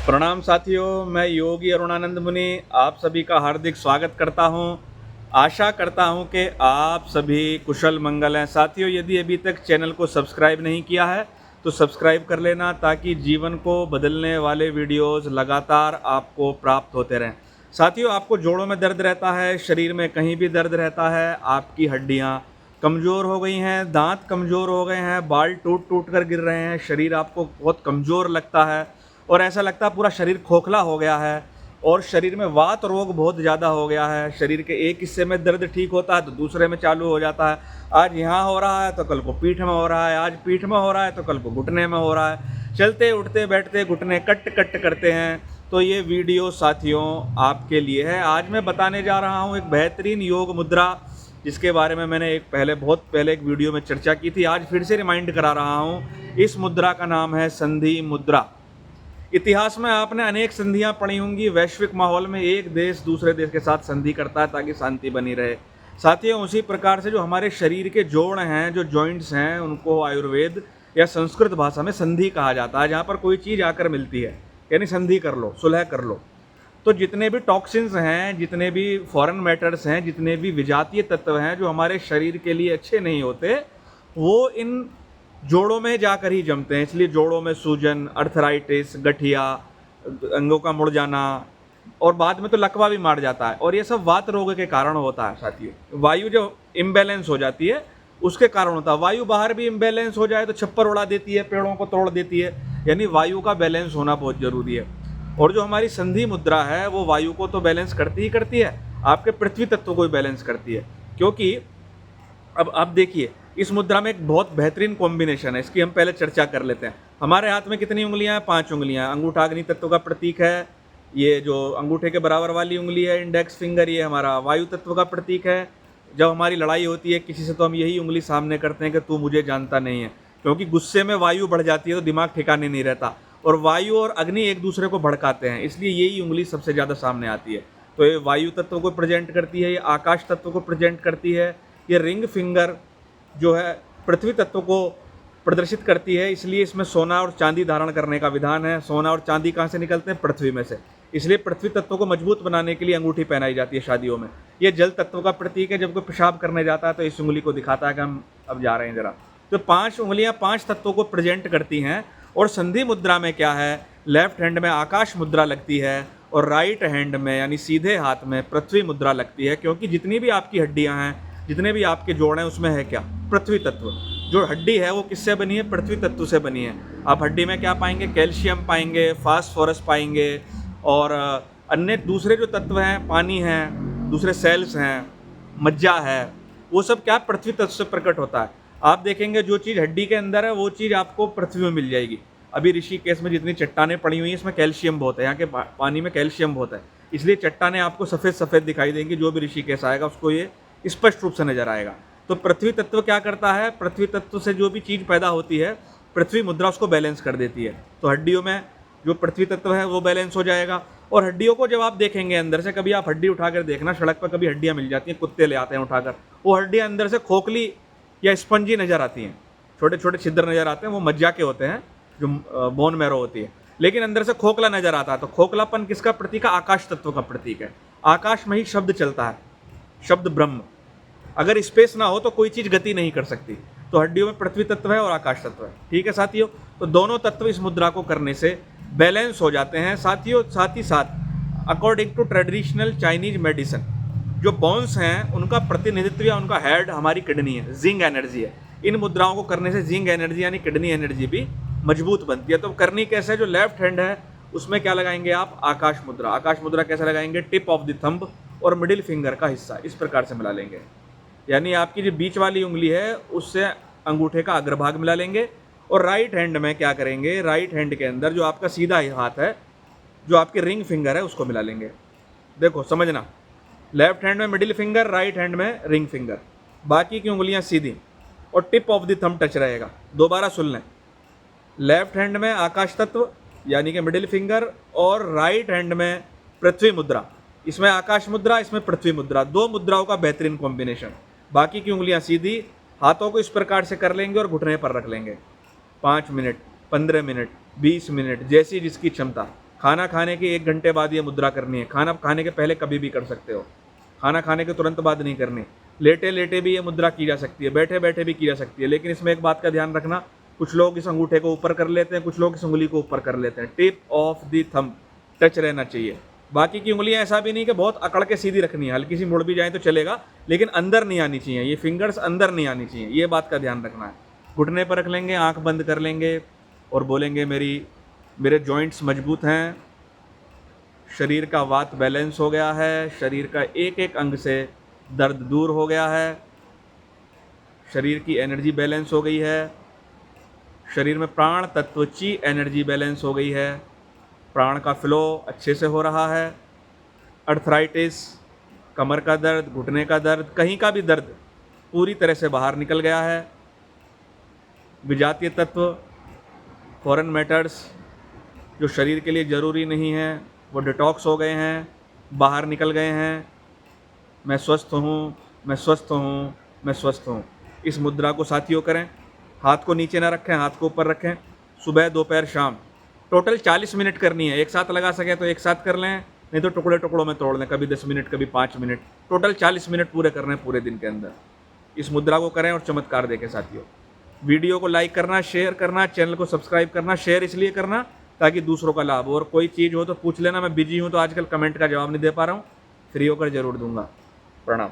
प्रणाम साथियों, मैं योगी अरुणानंद मुनि आप सभी का हार्दिक स्वागत करता हूं। आशा करता हूं कि आप सभी कुशल मंगल हैं। साथियों, यदि अभी तक चैनल को सब्सक्राइब नहीं किया है तो सब्सक्राइब कर लेना, ताकि जीवन को बदलने वाले वीडियोस लगातार आपको प्राप्त होते रहें। साथियों, आपको जोड़ों में दर्द रहता है, शरीर में कहीं भी दर्द रहता है, आपकी हड्डियाँ कमज़ोर हो गई हैं, दांत कमज़ोर हो गए हैं, बाल टूट टूट कर गिर रहे हैं, शरीर आपको बहुत कमज़ोर लगता है और ऐसा लगता है पूरा शरीर खोखला हो गया है और शरीर में वात रोग बहुत ज़्यादा हो गया है। शरीर के एक हिस्से में दर्द ठीक होता है तो दूसरे में चालू हो जाता है। आज यहाँ हो रहा है तो कल को पीठ में हो रहा है, आज पीठ में हो रहा है तो कल को घुटने में हो रहा है। चलते उठते बैठते घुटने कट कट करते हैं। तो ये वीडियो साथियों आपके लिए है। आज मैं बताने जा रहा हूँ एक बेहतरीन योग मुद्रा, जिसके बारे में मैंने बहुत पहले एक वीडियो में चर्चा की थी। आज फिर से रिमाइंड करा रहा हूँ। इस मुद्रा का नाम है संधि मुद्रा। इतिहास में आपने अनेक संधियां पढ़ी होंगी। वैश्विक माहौल में एक देश दूसरे देश के साथ संधि करता है ताकि शांति बनी रहे। साथियों, उसी प्रकार से जो हमारे शरीर के जोड़ हैं, जो जॉइंट्स हैं, उनको आयुर्वेद या संस्कृत भाषा में संधि कहा जाता है। जहाँ पर कोई चीज़ आकर मिलती है, यानी संधि कर लो, सुलह कर लो। तो जितने भी टॉक्सिन्स हैं, जितने भी फॉरेन मैटर्स हैं, जितने भी विजातीय तत्व हैं जो हमारे शरीर के लिए अच्छे नहीं होते, वो इन जोड़ों में जाकर ही जमते हैं। इसलिए जोड़ों में सूजन, अर्थराइटिस, गठिया, अंगों का मुड़ जाना और बाद में तो लकवा भी मार जाता है। और ये सब वात रोग के कारण होता है। साथियों, वायु जो इम्बैलेंस हो जाती है उसके कारण होता है। वायु बाहर भी इम्बैलेंस हो जाए तो छप्पर उड़ा देती है, पेड़ों को तोड़ देती है। यानी वायु का बैलेंस होना बहुत ज़रूरी है। और जो हमारी संधि मुद्रा है वो वायु को तो बैलेंस करती ही करती है, आपके पृथ्वी तत्व को भी बैलेंस करती है। क्योंकि अब आप देखिए, इस मुद्रा में एक बहुत बेहतरीन कॉम्बिनेशन है। इसकी हम पहले चर्चा कर लेते हैं। हमारे हाथ में कितनी उंगलियां हैं? 5 उंगलियां। अंगूठा अग्नि तत्व का प्रतीक है। ये जो अंगूठे के बराबर वाली उंगली है, इंडेक्स फिंगर, ये हमारा वायु तत्व का प्रतीक है। जब हमारी लड़ाई होती है किसी से तो हम यही उंगली सामने करते हैं कि तू मुझे जानता नहीं है। क्योंकि गुस्से में वायु बढ़ जाती है तो दिमाग ठिकाने नहीं रहता और वायु और अग्नि एक दूसरे को भड़काते हैं, इसलिए यही उंगली सबसे ज़्यादा सामने आती है। तो ये वायु तत्व को प्रेजेंट करती है, ये आकाश तत्व को प्रेजेंट करती है। ये रिंग फिंगर जो है पृथ्वी तत्व को प्रदर्शित करती है। इसलिए इसमें सोना और चांदी धारण करने का विधान है। सोना और चांदी कहाँ से निकलते हैं? पृथ्वी में से। इसलिए पृथ्वी तत्व को मजबूत बनाने के लिए अंगूठी पहनाई जाती है शादियों में। ये जल तत्व का प्रतीक है। जब कोई पेशाब करने जाता है तो इस उंगली को दिखाता है कि हम अब जा रहे हैं जरा। तो 5 उंगलियां 5 तत्वों को प्रेजेंट करती हैं। और संधि मुद्रा में क्या है? लेफ्ट हैंड में आकाश मुद्रा लगती है और राइट हैंड में यानी सीधे हाथ में पृथ्वी मुद्रा लगती है। क्योंकि जितनी भी आपकी हड्डियां हैं, जितने भी आपके जोड़ हैं, उसमें है क्या? पृथ्वी तत्व। जो हड्डी है वो किससे बनी है? पृथ्वी तत्व से बनी है। आप हड्डी में क्या पाएंगे? कैल्शियम पाएंगे, फास्फोरस पाएंगे और अन्य दूसरे जो तत्व हैं, पानी है, दूसरे सेल्स हैं, मज्जा है, वो सब क्या? पृथ्वी तत्व से प्रकट होता है। आप देखेंगे जो चीज़ हड्डी के अंदर है वो चीज़ आपको पृथ्वी में मिल जाएगी। अभी ऋषिकेश में जितनी चट्टानें पड़ी हुई हैं, इसमें कैल्शियम बहुत है। यहाँ के पानी में कैल्शियम बहुत है, इसलिए चट्टानें आपको सफ़ेद सफ़ेद दिखाई देंगी। जो भी ऋषिकेश आएगा उसको ये स्पष्ट रूप से नजर आएगा। तो पृथ्वी तत्व क्या करता है? पृथ्वी तत्व से जो भी चीज़ पैदा होती है, पृथ्वी मुद्रा उसको बैलेंस कर देती है। तो हड्डियों में जो पृथ्वी तत्व है वो बैलेंस हो जाएगा। और हड्डियों को जब आप देखेंगे अंदर से, कभी आप हड्डी उठाकर देखना, सड़क पर कभी हड्डियाँ मिल जाती हैं, कुत्ते ले आते हैं उठाकर, वो हड्डियाँ अंदर से खोखली या स्पंजी नज़र आती हैं, छोटे छोटे छिद्र नज़र आते हैं। वो मज्जा के होते हैं, जो बोन मैरो होती है, लेकिन अंदर से खोखला नज़र आता है। तो खोखलापन किसका प्रतीक है? आकाश तत्व का प्रतीक है। आकाश में ही शब्द चलता है, शब्द ब्रह्म। अगर स्पेस ना हो तो कोई चीज़ गति नहीं कर सकती। तो हड्डियों में पृथ्वी तत्व है और आकाश तत्व है। ठीक है साथियों, तो दोनों तत्व इस मुद्रा को करने से बैलेंस हो जाते हैं। साथियों, साथ ही साथ according to traditional Chinese medicine, जो बोन्स हैं उनका प्रतिनिधित्व या उनका हेड हमारी किडनी है, जिंक एनर्जी है। इन मुद्राओं को करने से जिंक एनर्जी यानी किडनी एनर्जी भी मजबूत बनती है। तो करनी कैसे है? जो लेफ्ट हैंड है उसमें क्या लगाएंगे आप? आकाश मुद्रा। आकाश मुद्रा कैसे लगाएंगे? टिप ऑफ द थंब और मिडिल फिंगर का हिस्सा इस प्रकार से मिला लेंगे। यानी आपकी जो बीच वाली उंगली है उससे अंगूठे का अग्रभाग मिला लेंगे। और राइट हैंड में क्या करेंगे? राइट हैंड के अंदर जो आपका सीधा हाथ है, जो आपके रिंग फिंगर है, उसको मिला लेंगे। देखो समझना, लेफ्ट हैंड में मिडिल फिंगर, राइट हैंड में रिंग फिंगर, बाकी की उंगलियां सीधी और tip of the thumb touch रहेगा। दोबारा सुन लें, लेफ्ट हैंड में आकाश तत्व यानी कि मिडिल फिंगर और राइट हैंड में पृथ्वी मुद्रा। इसमें आकाश मुद्रा, इसमें पृथ्वी मुद्रा, 2 मुद्राओं का बेहतरीन कॉम्बिनेशन। बाकी की उंगलियां सीधी, हाथों को इस प्रकार से कर लेंगे और घुटने पर रख लेंगे। 5 मिनट, 15 मिनट, 20 मिनट, जैसी जिसकी क्षमता। खाना खाने के 1 घंटे बाद ये मुद्रा करनी है। खाना खाने के पहले कभी भी कर सकते हो, खाना खाने के तुरंत बाद नहीं करनी। लेटे लेटे भी ये मुद्रा की जा सकती है, बैठे बैठे भी की जा सकती है। लेकिन इसमें एक बात का ध्यान रखना, कुछ लोग इस अंगूठे को ऊपर कर लेते हैं, कुछ लोग इस उंगली को ऊपर कर लेते हैं। Tip of the thumb touch रहना चाहिए। बाकी की उंगलियां ऐसा भी नहीं कि बहुत अकड़ के सीधी रखनी है, हल्की सी मुड़ भी जाए तो चलेगा, लेकिन अंदर नहीं आनी चाहिए, ये फिंगर्स अंदर नहीं आनी चाहिए, ये बात का ध्यान रखना है। घुटने पर रख लेंगे, आंख बंद कर लेंगे और बोलेंगे मेरे जॉइंट्स मजबूत हैं, शरीर का वात बैलेंस हो गया है, शरीर का एक एक अंग से दर्द दूर हो गया है, शरीर की एनर्जी बैलेंस हो गई है, शरीर में प्राण तत्व ची एनर्जी बैलेंस हो गई है, प्राण का फ्लो अच्छे से हो रहा है, अर्थराइटिस, कमर का दर्द, घुटने का दर्द, कहीं का भी दर्द पूरी तरह से बाहर निकल गया है। विजातीय तत्व, फॉरेन मैटर्स जो शरीर के लिए ज़रूरी नहीं है वो डिटॉक्स हो गए हैं, बाहर निकल गए हैं। मैं स्वस्थ हूँ, मैं स्वस्थ हूँ, मैं स्वस्थ हूँ। इस मुद्रा को साथियों करें, हाथ को नीचे ना रखें, हाथ को ऊपर रखें। सुबह, दोपहर, शाम टोटल 40 मिनट करनी है। एक साथ लगा सकें तो एक साथ कर लें, नहीं तो टुकड़े टुकड़ों में तोड़ लें, कभी 10 मिनट, कभी 5 मिनट। टोटल 40 मिनट पूरे करने हैं पूरे दिन के अंदर। इस मुद्रा को करें और चमत्कार देखें साथियों। वीडियो को लाइक करना, शेयर करना, चैनल को सब्सक्राइब करना। शेयर इसलिए करना ताकि दूसरों का लाभ हो। और कोई चीज़ हो तो पूछ लेना, मैं बिजी हूँ तो आजकल कमेंट का जवाब नहीं दे पा रहा हूँ, फ्री होकर ज़रूर दूंगा। प्रणाम।